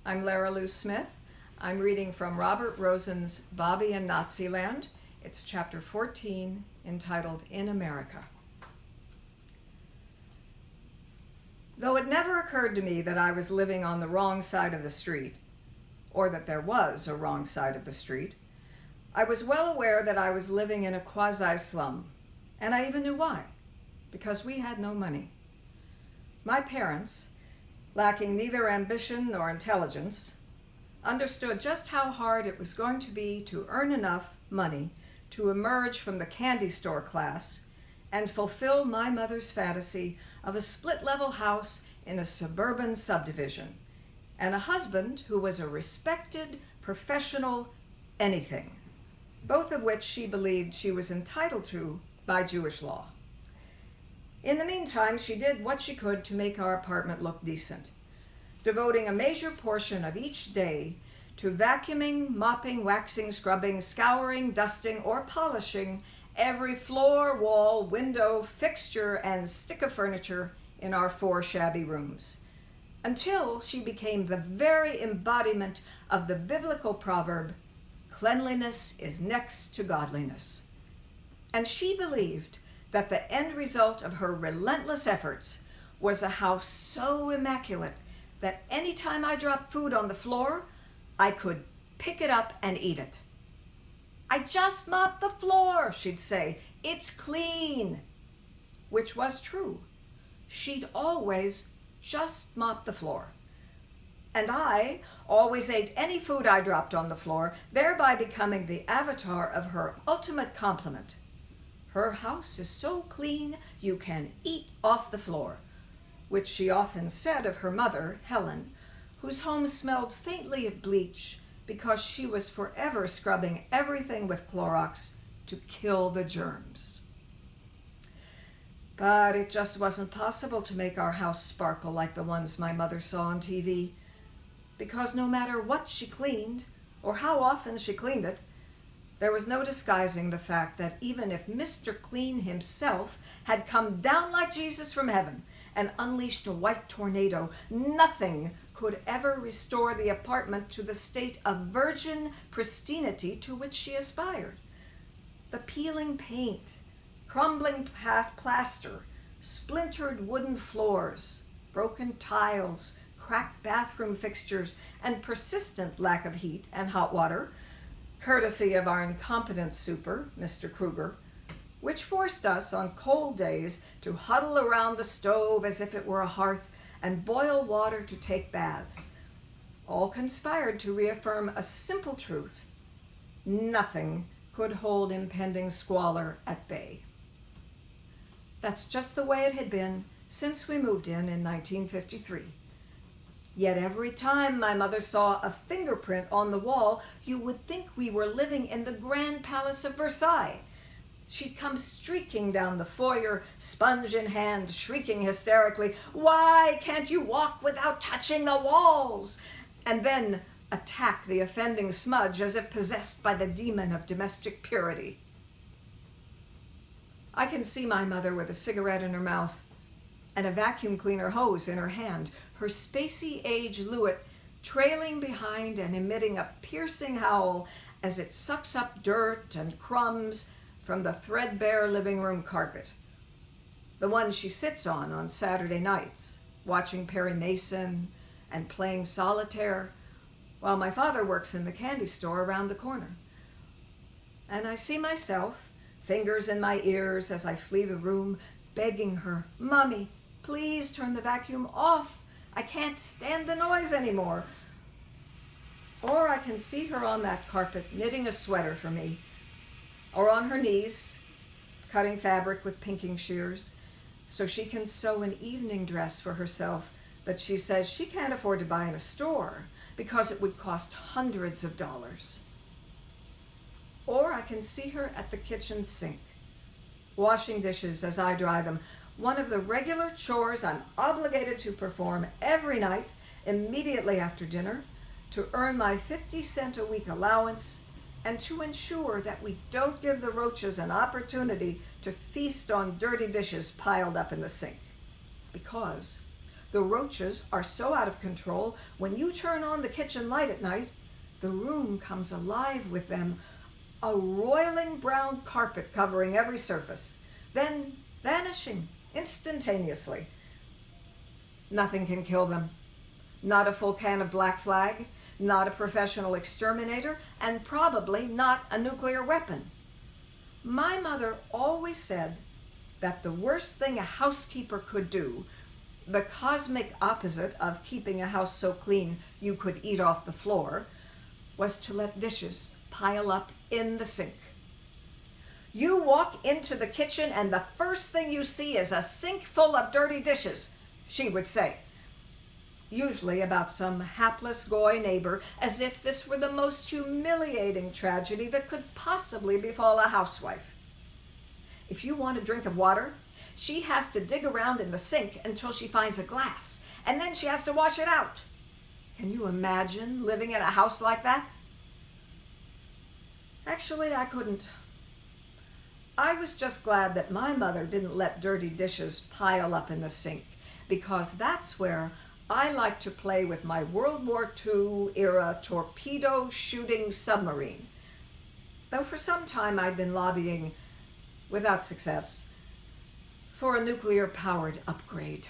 I'm Laralu Smith. I'm reading from Robert Rosen's Bobby and Naziland. It's chapter 14, entitled In America. Though it never occurred to me that I was living on the wrong side of the street, or that there was a wrong side of the street, I was well aware that I was living in a quasi-slum, and I even knew why, because we had no money. My parents, lacking neither ambition nor intelligence, understood just how hard it was going to be to earn enough money to emerge from the candy store class and fulfill my mother's fantasy of a split-level house in a suburban subdivision and a husband who was a respected, professional anything, both of which she believed she was entitled to by Jewish law. In the meantime, she did what she could to make our apartment look decent, devoting a major portion of each day to vacuuming, mopping, waxing, scrubbing, scouring, dusting, or polishing every floor, wall, window, fixture, and stick of furniture in our 4 shabby rooms, until she became the very embodiment of the biblical proverb, "Cleanliness is next to godliness." And she believed that the end result of her relentless efforts was a house so immaculate that any time I dropped food on the floor, I could pick it up and eat it. "I just mopped the floor," she'd say. "It's clean," which was true. She'd always just mopped the floor. And I always ate any food I dropped on the floor, thereby becoming the avatar of her ultimate compliment. "Her house is so clean you can eat off the floor," which she often said of her mother, Helen, whose home smelled faintly of bleach because she was forever scrubbing everything with Clorox to kill the germs. But it just wasn't possible to make our house sparkle like the ones my mother saw on TV, because no matter what she cleaned, or how often she cleaned it, there was no disguising the fact that even if Mr. Clean himself had come down like Jesus from heaven and unleashed a white tornado, nothing could ever restore the apartment to the state of virgin pristinity to which she aspired. The peeling paint, crumbling plaster, splintered wooden floors, broken tiles, cracked bathroom fixtures, and persistent lack of heat and hot water, courtesy of our incompetent super, Mr. Kruger, which forced us on cold days to huddle around the stove as if it were a hearth and boil water to take baths, all conspired to reaffirm a simple truth: nothing could hold impending squalor at bay. That's just the way it had been since we moved in 1953. Yet every time my mother saw a fingerprint on the wall, you would think we were living in the Grand Palace of Versailles. She'd come streaking down the foyer, sponge in hand, shrieking hysterically, "Why can't you walk without touching the walls?" And then attack the offending smudge as if possessed by the demon of domestic purity. I can see my mother with a cigarette in her mouth and a vacuum cleaner hose in her hand, her spacey age Lewitt trailing behind and emitting a piercing howl as it sucks up dirt and crumbs from the threadbare living room carpet, the one she sits on Saturday nights, watching Perry Mason and playing solitaire, while my father works in the candy store around the corner. And I see myself, fingers in my ears as I flee the room, begging her, "Mommy, please turn the vacuum off. I can't stand the noise anymore." Or I can see her on that carpet knitting a sweater for me, or on her knees cutting fabric with pinking shears so she can sew an evening dress for herself that she says she can't afford to buy in a store because it would cost hundreds of dollars. Or I can see her at the kitchen sink, washing dishes as I dry them, one of the regular chores I'm obligated to perform every night immediately after dinner to earn my 50-cent-a-week allowance and to ensure that we don't give the roaches an opportunity to feast on dirty dishes piled up in the sink. Because The roaches are so out of control, when you turn on the kitchen light at night, the room comes alive with them, a roiling brown carpet covering every surface, then vanishing instantaneously. Nothing can kill them. Not a full can of Black Flag, not a professional exterminator, and probably not a nuclear weapon. My mother always said that the worst thing a housekeeper could do, the cosmic opposite of keeping a house so clean you could eat off the floor, was to let dishes pile up in the sink. You walk into the kitchen and the first thing you see is a sink full of dirty dishes, she would say, usually about some hapless goy neighbor, as if this were the most humiliating tragedy that could possibly befall a housewife. If you want a drink of water, she has to dig around in the sink until she finds a glass, and then she has to wash it out. Can you imagine living in a house like that? Actually, I couldn't. I was just glad that my mother didn't let dirty dishes pile up in the sink, because that's where I like to play with my World War II era torpedo-shooting submarine. Though for some time I'd been lobbying, without success, for a nuclear-powered upgrade.